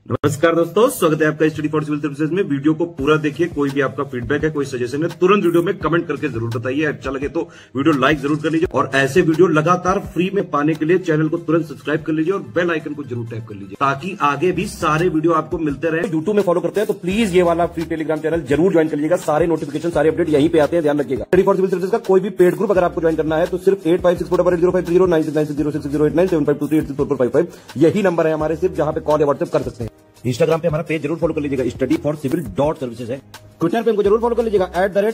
नमस्कार दोस्तों, स्वागत है आपका स्टडी फॉर सिविल सर्विसेज में। वीडियो को पूरा देखिए। कोई भी आपका फीडबैक है, कोई सजेशन है, तुरंत वीडियो में कमेंट करके जरूर बताइए। अच्छा लगे तो वीडियो लाइक जरूर कर लीजिए और ऐसे वीडियो लगातार फ्री में पाने के लिए चैनल को तुरंत सब्सक्राइब कर लीजिए और बेल आइकन को जरूर टैप कर लीजिए ताकि आगे भी सारे वीडियो आपको मिलते रहे। यूट्यूब में फॉलो करते हैं तो प्लीज ये वाला फ्री टेलीग्राम चैनल जरूर ज्वाइन कर लीजिएगा। सारे नोटिफिकेशन, सारे अपडेट यहीं पे आते हैं, ध्यान रखिएगा। स्टडी फॉर सिविल सर्विसेज का कोई भी पेड ग्रुप अगर आपको ज्वाइन करना है तो सिर्फ 856480969065308608960445 यही नंबर है हमारे, सिर्फ जहां पे कॉल या व्हाट्सएप कर सकते हैं। इंस्टाग्राम पे हमारा पेज जरूर फॉलो कर लीजिएगा, स्टडी फॉर सिविल .सर्विसेज है। ट्विटर पे हमको जरूर फॉलो कर लीजिएगा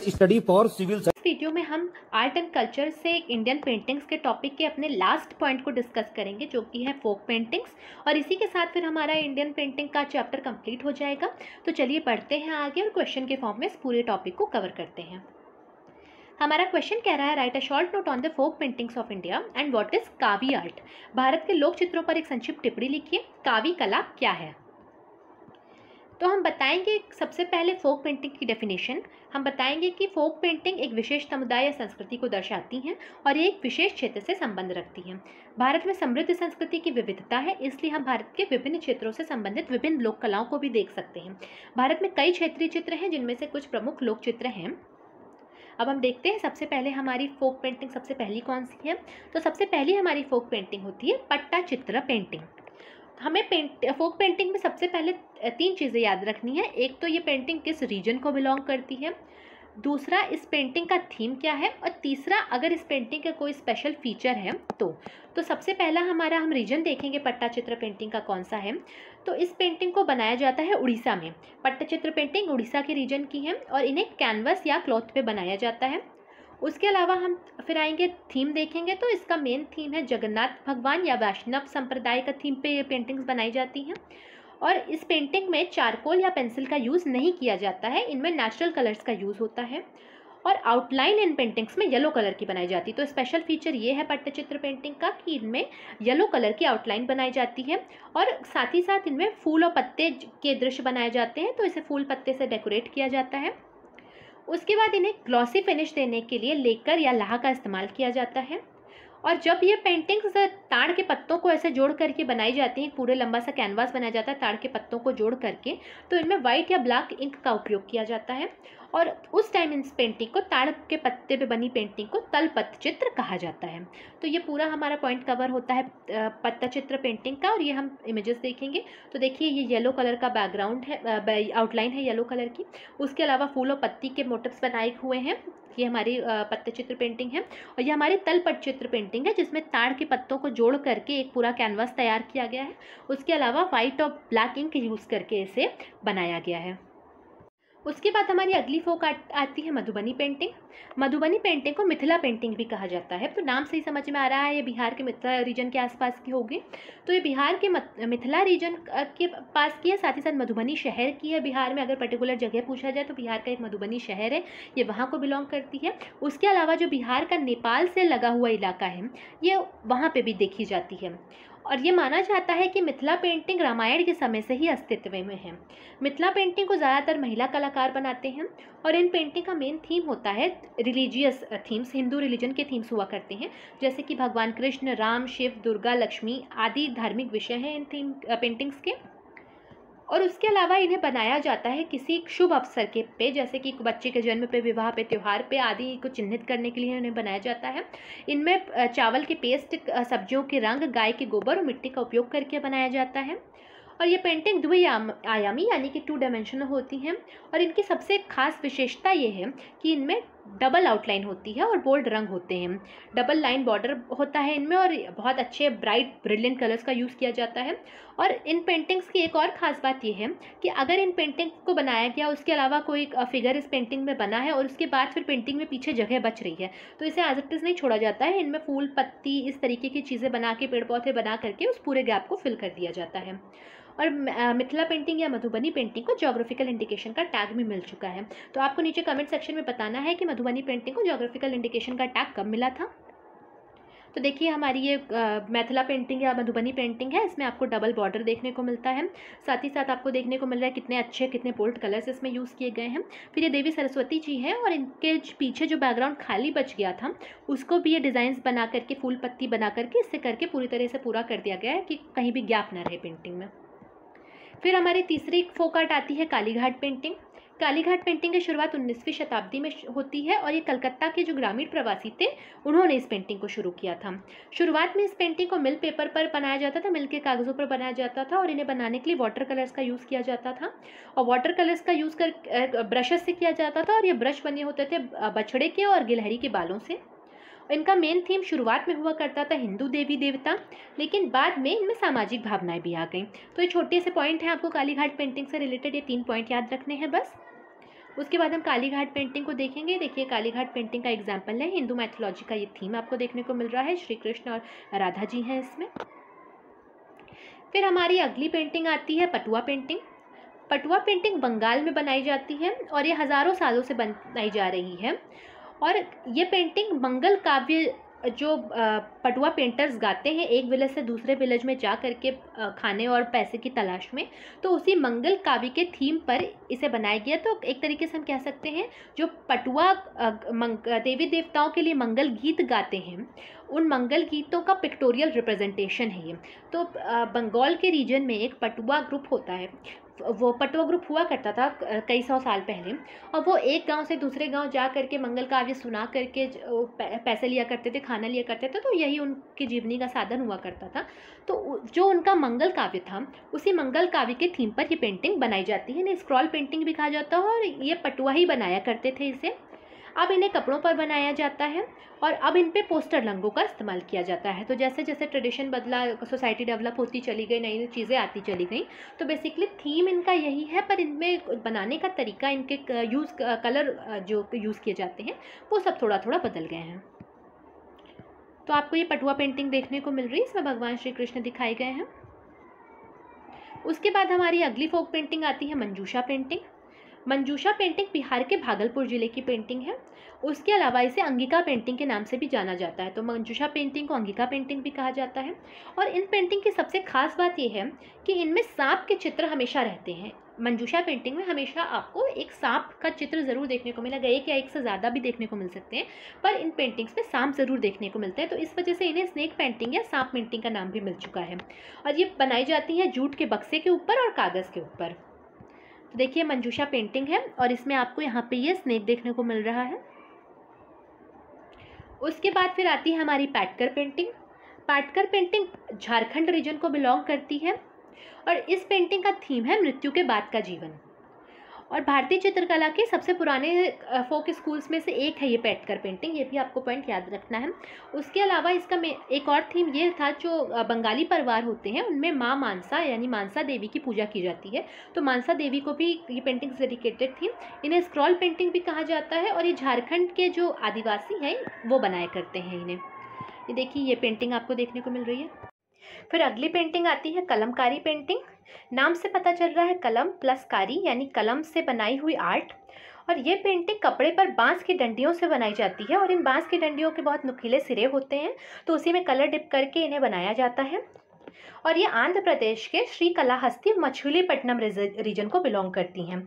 @स्टडी फॉर सिविल। इस वीडियो में हम आर्ट एंड कल्चर से इंडियन पेंटिंग्स के टॉपिक के अपने लास्ट पॉइंट को डिस्कस करेंगे, जो कि है फोक पेंटिंग्स, और इसी के साथ फिर हमारा इंडियन पेंटिंग का चैप्टर कंप्लीट हो जाएगा। तो चलिए पढ़ते हैं आगे और क्वेश्चन के फॉर्म में इस पूरे टॉपिक को कवर करते हैं। हमारा क्वेश्चन कह रहा है, write a short note on the folk paintings of India and what is Kavi art. Bharat के लोक चित्रों पर एक संक्षिप्त टिप्पणी लिखिए। कावी कला क्या है? तो हम बताएंगे सबसे पहले फोक पेंटिंग की डेफिनेशन। हम बताएंगे कि फोक पेंटिंग एक विशेष समुदाय या संस्कृति को दर्शाती हैं और ये एक विशेष क्षेत्र से संबंध रखती हैं। भारत में समृद्ध संस्कृति की विविधता है, इसलिए हम भारत के विभिन्न क्षेत्रों से संबंधित विभिन्न लोक कलाओं को भी देख सकते हैं। भारत में कई क्षेत्रीय चित्र हैं, जिनमें से कुछ प्रमुख लोक चित्र हैं। अब हम देखते हैं सबसे पहले हमारी फोक पेंटिंग सबसे पहली कौन सी है। तो सबसे पहली हमारी फोक पेंटिंग होती है पट्टा चित्र पेंटिंग। हमें फोक पेंटिंग में सबसे पहले 3 चीज़ें याद रखनी है। एक तो ये पेंटिंग किस रीजन को बिलोंग करती है, दूसरा इस पेंटिंग का थीम क्या है, और तीसरा अगर इस पेंटिंग का कोई स्पेशल फीचर है तो सबसे पहला हमारा हम रीजन देखेंगे पट्टाचित्र पेंटिंग का कौन सा है। तो इस पेंटिंग को बनाया जाता है उड़ीसा में। पट्टाचित्र पेंटिंग उड़ीसा के रीजन की है और इन्हें कैनवस या क्लॉथ पे बनाया जाता है। उसके अलावा हम फिर आएंगे थीम देखेंगे, तो इसका मेन थीम है जगन्नाथ भगवान या वैष्णव संप्रदाय का थीम पे ये पेंटिंग्स बनाई जाती हैं। और इस पेंटिंग में चारकोल या पेंसिल का यूज़ नहीं किया जाता है, इनमें नेचुरल कलर्स का यूज़ होता है। और आउटलाइन इन पेंटिंग्स में येलो कलर की बनाई जाती है। तो स्पेशल फीचर ये है पट्टचित्र पेंटिंग का कि इनमें येलो कलर की आउटलाइन बनाई जाती है और साथ ही साथ इनमें फूल और पत्ते के दृश्य बनाए जाते हैं, तो इसे फूल पत्ते से डेकोरेट किया जाता है। उसके बाद इन्हें ग्लॉसी फिनिश देने के लिए लेकर या लाह का इस्तेमाल किया जाता है। और जब ये पेंटिंग्स ताड़ के पत्तों को ऐसे जोड़ करके बनाई जाती हैं, पूरे लंबा सा कैनवास बनाया जाता है ताड़ के पत्तों को जोड़ करके, तो इनमें वाइट या ब्लैक इंक का उपयोग किया जाता है। और उस टाइम इस पेंटिंग को, ताड़ के पत्ते पे बनी पेंटिंग को तलपत्र चित्र कहा जाता है। तो ये पूरा हमारा पॉइंट कवर होता है पट्टचित्र पेंटिंग का। और ये हम इमेजेस देखेंगे तो देखिए ये येलो कलर का बैकग्राउंड है, आउटलाइन है येलो कलर की। उसके अलावा फूल और पत्ती के मोटिव्स बनाए हुए हैं। ये हमारी पट्टचित्र पेंटिंग है। और ये हमारी तलपट्टचित्र पेंटिंग है, जिसमें ताड़ के पत्तों को जोड़ करके एक पूरा कैनवास तैयार किया गया है। उसके अलावा वाइट और ब्लैक इंक यूज़ करके इसे बनाया गया है। उसके बाद हमारी अगली फोक आती है मधुबनी पेंटिंग। मधुबनी पेंटिंग को मिथिला पेंटिंग भी कहा जाता है। तो नाम से ही समझ में आ रहा है ये बिहार के मिथिला रीजन के आसपास की होगी। तो ये बिहार के मिथिला रीजन के पास की है, साथ ही साथ मधुबनी शहर की है। बिहार में अगर पर्टिकुलर जगह पूछा जाए तो बिहार का एक मधुबनी शहर है, ये वहाँ को बिलोंग करती है। उसके अलावा जो बिहार का नेपाल से लगा हुआ इलाका है, ये वहाँ पर भी देखी जाती है। और ये माना जाता है कि मिथिला पेंटिंग रामायण के समय से ही अस्तित्व में है। मिथिला पेंटिंग को ज़्यादातर महिला कलाकार बनाते हैं और इन पेंटिंग का मेन थीम होता है रिलीजियस थीम्स, हिंदू रिलीजन के थीम्स हुआ करते हैं, जैसे कि भगवान कृष्ण, राम, शिव, दुर्गा, लक्ष्मी आदि धार्मिक विषय हैं इन थीम पेंटिंग्स के। और उसके अलावा इन्हें बनाया जाता है किसी शुभ अवसर के पे, जैसे कि बच्चे के जन्म पे, विवाह पे, त्यौहार पे आदि को चिन्हित करने के लिए इन्हें बनाया जाता है। इनमें चावल के पेस्ट, सब्जियों के रंग, गाय के गोबर और मिट्टी का उपयोग करके बनाया जाता है। और ये पेंटिंग द्विआयामी यानी कि 2 डायमेंशनल होती हैं। और इनकी सबसे खास विशेषता ये है कि इनमें डबल आउटलाइन होती है और बोल्ड रंग होते हैं। डबल लाइन बॉर्डर होता है इनमें और बहुत अच्छे ब्राइट ब्रिलियंट कलर्स का यूज़ किया जाता है। और इन पेंटिंग्स की एक और ख़ास बात यह है कि अगर इन पेंटिंग को बनाया गया, उसके अलावा कोई फिगर इस पेंटिंग में बना है और उसके बाद फिर पेंटिंग में पीछे जगह बच रही है, तो इसे एज इट इज़ नहीं छोड़ा जाता है। इनमें फूल, पत्ती, इस तरीके की चीज़ें बना के, पेड़ पौधे बना करके उस पूरे गैप को फिल कर दिया जाता है। और मिथिला पेंटिंग या मधुबनी पेंटिंग को ज्योग्राफिकल इंडिकेशन का टैग भी मिल चुका है। तो आपको नीचे कमेंट सेक्शन में बताना है कि मधुबनी पेंटिंग को ज्योग्राफिकल इंडिकेशन का टैग कब मिला था। तो देखिए हमारी ये मिथिला पेंटिंग या मधुबनी पेंटिंग है, इसमें आपको डबल बॉर्डर देखने को मिलता है। साथ ही साथ आपको देखने को मिल रहा है कितने अच्छे, कितने बोल्ड कलर्स इसमें यूज़ किए गए हैं। फिर ये देवी सरस्वती जी हैं और इनके पीछे जो बैकग्राउंड खाली बच गया था उसको भी ये डिज़ाइंस बना करके, फूल पत्ती बना करके, इससे करके पूरी तरह से पूरा कर दिया गया है कि कहीं भी गैप ना रहे पेंटिंग में। फिर हमारी तीसरी फोक आर्ट आती है कालीघाट पेंटिंग। कालीघाट पेंटिंग की शुरुआत 19वीं शताब्दी में होती है और ये कलकत्ता के जो ग्रामीण प्रवासी थे उन्होंने इस पेंटिंग को शुरू किया था। शुरुआत में इस पेंटिंग को मिल पेपर पर बनाया जाता था, मिल के कागज़ों पर बनाया जाता था और इन्हें बनाने के लिए वाटर कलर्स का यूज़ किया जाता था और वाटर कलर्स का यूज़ कर ब्रशेस से किया जाता था और ये ब्रश बने होते थे बछड़े के और गिलहरी के बालों से। इनका मेन थीम शुरुआत में हुआ करता था हिंदू देवी देवता, लेकिन बाद में इनमें सामाजिक भावनाएं भी आ गई। तो ये छोटे से पॉइंट हैं, आपको कालीघाट पेंटिंग से रिलेटेड ये 3 पॉइंट याद रखने हैं बस। उसके बाद हम कालीघाट पेंटिंग को देखेंगे। देखिए कालीघाट पेंटिंग का एग्जाम्पल है, हिंदू मैथोलॉजी का ये थीम आपको देखने को मिल रहा है, श्री कृष्ण और राधा जी हैं इसमें। फिर हमारी अगली पेंटिंग आती है पटुआ पेंटिंग। पटुआ पेंटिंग बंगाल में बनाई जाती है और ये हज़ारों सालों से बनाई जा रही है और ये पेंटिंग मंगल काव्य जो पटुआ पेंटर्स गाते हैं एक विलेज से दूसरे विलेज में जा करके खाने और पैसे की तलाश में, तो उसी मंगल काव्य के थीम पर इसे बनाया गया। तो एक तरीके से हम कह सकते हैं जो पटुआ देवी देवताओं के लिए मंगल गीत गाते हैं उन मंगल गीतों का पिक्टोरियल रिप्रेजेंटेशन है ये। तो बंगाल के रीजन में एक पटुआ ग्रुप होता है, वो पटुआ ग्रुप हुआ करता था कई सौ साल पहले और वो एक गांव से दूसरे गांव जा करके मंगल काव्य सुना करके पैसे लिया करते थे, खाना लिया करते थे, तो यही उनकी जीवनी का साधन हुआ करता था। तो जो उनका मंगल काव्य था उसी मंगल काव्य के थीम पर ये पेंटिंग बनाई जाती है। इन्हें स्क्रॉल पेंटिंग भी कहा जाता है और ये पटुआ ही बनाया करते थे इसे। अब इन्हें कपड़ों पर बनाया जाता है और अब इन पे पोस्टर रंगों का इस्तेमाल किया जाता है। तो जैसे जैसे ट्रेडिशन बदला, सोसाइटी डेवलप होती चली गई, नई नई चीज़ें आती चली गई, तो बेसिकली थीम इनका यही है, पर इनमें बनाने का तरीका, इनके कलर जो यूज़ किए जाते हैं वो सब थोड़ा थोड़ा बदल गए हैं। तो आपको ये पटुआ पेंटिंग देखने को मिल रही है, इसमें भगवान श्री कृष्ण दिखाए गए हैं। उसके बाद हमारी अगली फोक पेंटिंग आती है मंजूषा पेंटिंग। मंजूषा पेंटिंग बिहार के भागलपुर जिले की पेंटिंग है। उसके अलावा इसे अंगिका पेंटिंग के नाम से भी जाना जाता है। तो मंजूषा पेंटिंग को अंगिका पेंटिंग भी कहा जाता है और इन पेंटिंग की सबसे खास बात यह है कि इनमें सांप के चित्र हमेशा रहते हैं। मंजूषा पेंटिंग में हमेशा आपको एक सांप का चित्र ज़रूर देखने को मिलेगा, एक या एक से ज़्यादा भी देखने को मिल सकते हैं, पर इन पेंटिंग्स में सांप ज़रूर देखने को मिलते हैं। तो इस वजह से इन्हें स्नेक पेंटिंग या सांप पेंटिंग का नाम भी मिल चुका है और ये बनाई जाती है जूट के बक्से के ऊपर और कागज़ के ऊपर। तो देखिए मंजूषा पेंटिंग है और इसमें आपको यहाँ पे ये स्नेक देखने को मिल रहा है। उसके बाद फिर आती है हमारी Paitkar painting. Paitkar painting Jharkhand region को बिलोंग करती है और इस पेंटिंग का थीम है मृत्यु के बाद का जीवन और भारतीय चित्रकला के सबसे पुराने फोक स्कूल्स में से एक है ये पाटकर पेंटिंग, ये भी आपको पॉइंट याद रखना है। उसके अलावा इसका एक और थीम ये था, जो बंगाली परिवार होते हैं उनमें माँ मानसा यानी मानसा देवी की पूजा की जाती है, तो मानसा देवी को भी ये पेंटिंग डेडिकेटेड थी। इन्हें स्क्रॉल पेंटिंग भी कहा जाता है और ये झारखंड के जो आदिवासी हैं वो बनाया करते हैं इन्हें। ये देखिए ये पेंटिंग आपको देखने को मिल रही है। फिर अगली पेंटिंग आती है कलमकारी पेंटिंग। नाम से पता चल रहा है कलम प्लस कारी यानी कलम से बनाई हुई आर्ट, और ये पेंटिंग कपड़े पर बांस की डंडियों से बनाई जाती है और इन बांस की डंडियों के बहुत नुकीले सिरे होते हैं, तो उसी में कलर डिप करके इन्हें बनाया जाता है। और ये आंध्र प्रदेश के श्रीकालाहस्ती मछलीपट्टनम रीजन को बिलोंग करती हैं।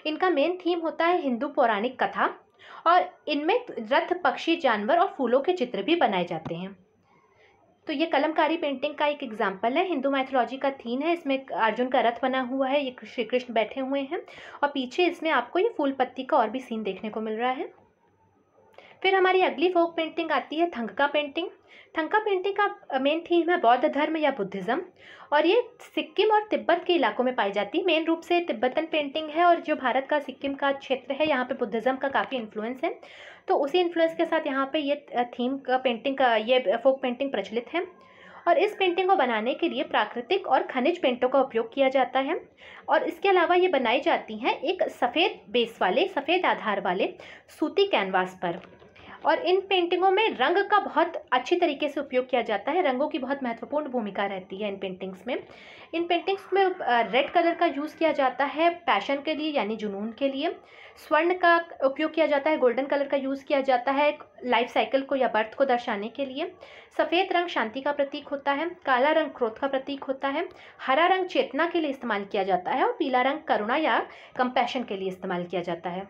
इनका मेन थीम होता है हिंदू पौराणिक कथा और इनमें रथ, पक्षी, जानवर और फूलों के चित्र भी बनाए जाते हैं। तो ये कलमकारी पेंटिंग का एक एग्जाम्पल है, हिंदू मैथोलॉजी का थीम है। इसमें अर्जुन का रथ बना हुआ है, ये श्री कृष्ण बैठे हुए हैं और पीछे इसमें आपको ये फूल पत्ती का और भी सीन देखने को मिल रहा है। फिर हमारी अगली फोक पेंटिंग आती है थंगका पेंटिंग। थंगका पेंटिंग का मेन थीम है बौद्ध धर्म या बुद्धिज़्म और ये सिक्किम और तिब्बत के इलाकों में पाई जाती है। मेन रूप से तिब्बतन पेंटिंग है और जो भारत का सिक्किम का क्षेत्र है यहाँ पे बुद्धिज़्म का काफ़ी इन्फ्लुएंस है, तो उसी इन्फ्लुएंस के साथ यहाँ पे ये थीम का पेंटिंग का ये फोक पेंटिंग प्रचलित है। और इस पेंटिंग को बनाने के लिए प्राकृतिक और खनिज पेंटों का उपयोग किया जाता है और इसके अलावा ये बनाई जाती हैं एक सफ़ेद बेस वाले, सफ़ेद आधार वाले सूती कैनवास पर। और इन पेंटिंगों में रंग का बहुत अच्छी तरीके से उपयोग किया जाता है, रंगों की बहुत महत्वपूर्ण भूमिका रहती है इन पेंटिंग्स में। इन पेंटिंग्स में रेड कलर का यूज़ किया जाता है पैशन के लिए यानी जुनून के लिए, स्वर्ण का उपयोग किया जाता है, गोल्डन कलर का यूज़ किया जाता है लाइफ साइकिल को या बर्थ को दर्शाने के लिए, सफ़ेद रंग शांति का प्रतीक होता है, काला रंग क्रोध का प्रतीक होता है, हरा रंग चेतना के लिए इस्तेमाल किया जाता है और पीला रंग करुणा या कंपैशन के लिए इस्तेमाल किया जाता है।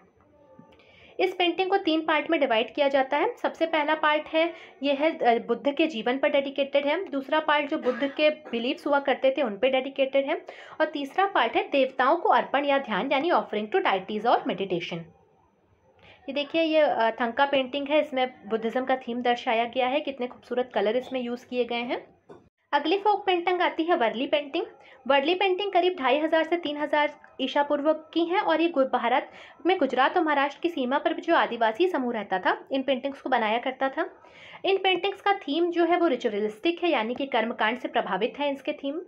इस पेंटिंग को 3 पार्ट में डिवाइड किया जाता है। सबसे पहला पार्ट है, ये है बुद्ध के जीवन पर डेडिकेटेड है। दूसरा पार्ट जो बुद्ध के बिलीव्स हुआ करते थे उन पे डेडिकेटेड है। और तीसरा पार्ट है देवताओं को अर्पण या ध्यान यानी ऑफरिंग टू डाइटीज और मेडिटेशन। ये देखिए, ये थंका पेंटिंग है, इसमें बुद्धिज्म का थीम दर्शाया गया है। कितने खूबसूरत कलर इसमें यूज़ किए गए हैं। अगली फोक पेंटिंग आती है वर्ली पेंटिंग। वर्ली पेंटिंग करीब 2500 से 3000 ईसा पूर्व की है और ये भारत में गुजरात और महाराष्ट्र की सीमा पर जो आदिवासी समूह रहता था इन पेंटिंग्स को बनाया करता था। इन पेंटिंग्स का थीम जो है वो रिचुअलिस्टिक है, यानी कि कर्मकांड से प्रभावित है इसके थीम।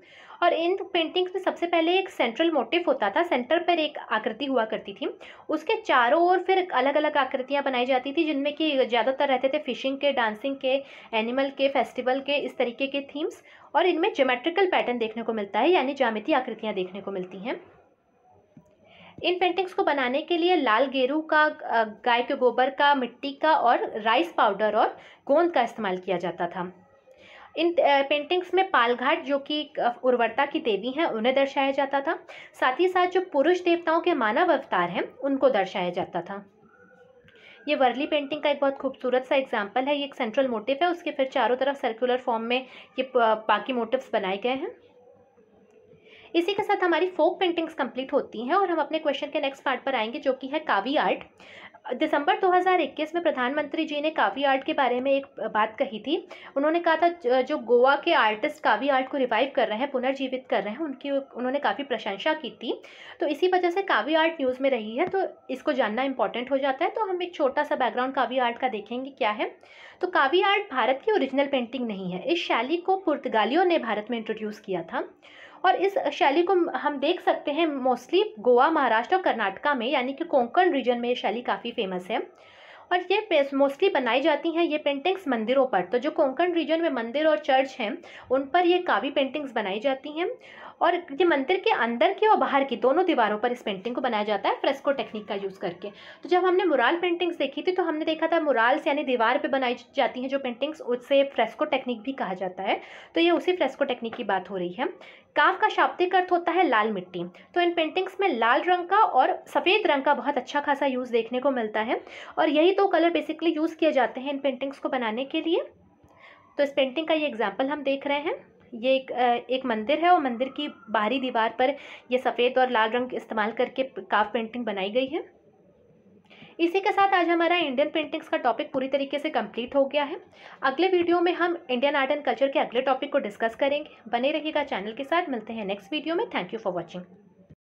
और इन पेंटिंग्स में सबसे पहले एक सेंट्रल मोटिव होता था, सेंटर पर एक आकृति हुआ करती थी, उसके चारों ओर फिर अलग अलग आकृतियां बनाई जाती थी, जिनमें कि ज़्यादातर रहते थे फिशिंग के, डांसिंग के, एनिमल के, फेस्टिवल के, इस तरीके के थीम्स। और इनमें ज्योमेट्रिकल पैटर्न देखने को मिलता है, यानी ज्यामितीय आकृतियां देखने को मिलती हैं। इन पेंटिंग्स को बनाने के लिए लाल गेरू का, गाय के गोबर का, मिट्टी का और राइस पाउडर और गोंद का इस्तेमाल किया जाता था। इन पेंटिंग्स में पालघाट जो कि उर्वरता की देवी हैं उन्हें दर्शाया जाता था। साथ ही साथ जो पुरुष देवताओं के मानव अवतार हैं उनको दर्शाया जाता था। ये वर्ली पेंटिंग का एक बहुत खूबसूरत सा एग्जाम्पल है। ये एक सेंट्रल मोटिव है, उसके फिर चारों तरफ सर्कुलर फॉर्म में ये बाकी मोटिव्स बनाए गए हैं। इसी के साथ हमारी फोक पेंटिंग्स कंप्लीट होती हैं और हम अपने क्वेश्चन के नेक्स्ट पार्ट पर आएंगे, जो कि है कावी आर्ट। दिसंबर 2021 में प्रधानमंत्री जी ने कावी आर्ट के बारे में एक बात कही थी। उन्होंने कहा था जो गोवा के आर्टिस्ट कावी आर्ट को रिवाइव कर रहे हैं, पुनर्जीवित कर रहे हैं, उन्होंने काफ़ी प्रशंसा की थी। तो इसी वजह से कावी आर्ट न्यूज़ में रही है, तो इसको जानना इंपॉर्टेंट हो जाता है। तो हम एक छोटा सा बैकग्राउंड कावी आर्ट का देखेंगे क्या है। तो कावी आर्ट भारत की ओरिजिनल पेंटिंग नहीं है। इस शैली को पुर्तगालियों ने भारत में इंट्रोड्यूस किया था और इस शैली को हम देख सकते हैं मोस्टली गोवा, महाराष्ट्र और कर्नाटका में, यानी कि कोंकण रीजन में ये शैली काफ़ी फेमस है। और ये मोस्टली बनाई जाती हैं ये पेंटिंग्स मंदिरों पर। तो जो कोंकण रीजन में मंदिर और चर्च हैं उन पर ये कावी पेंटिंग्स बनाई जाती हैं। और ये मंदिर के अंदर की और बाहर की दोनों दीवारों पर इस पेंटिंग को बनाया जाता है फ्रेस्को टेक्निक का यूज़ करके। तो जब हमने मुराल पेंटिंग्स देखी थी तो हमने देखा था मुराल्स यानी दीवार पे बनाई जाती हैं जो पेंटिंग्स, उससे फ्रेस्को टेक्निक भी कहा जाता है। तो ये उसी फ्रेस्को टेक्निक की बात हो रही है। काव का शाब्दिक अर्थ होता है लाल मिट्टी। तो इन पेंटिंग्स में लाल रंग का और सफ़ेद रंग का बहुत अच्छा खासा यूज़ देखने को मिलता है और यही दो कलर बेसिकली यूज़ किए जाते हैं इन पेंटिंग्स को बनाने के लिए। तो इस पेंटिंग का ये एग्जाम्पल हम देख रहे हैं। ये एक मंदिर है और मंदिर की बाहरी दीवार पर ये सफ़ेद और लाल रंग इस्तेमाल करके काव पेंटिंग बनाई गई है। इसी के साथ आज हमारा इंडियन पेंटिंग्स का टॉपिक पूरी तरीके से कंप्लीट हो गया है। अगले वीडियो में हम इंडियन आर्ट एंड कल्चर के अगले टॉपिक को डिस्कस करेंगे। बने रहिएगा चैनल के साथ। मिलते हैं नेक्स्ट वीडियो में। Thank you for watching.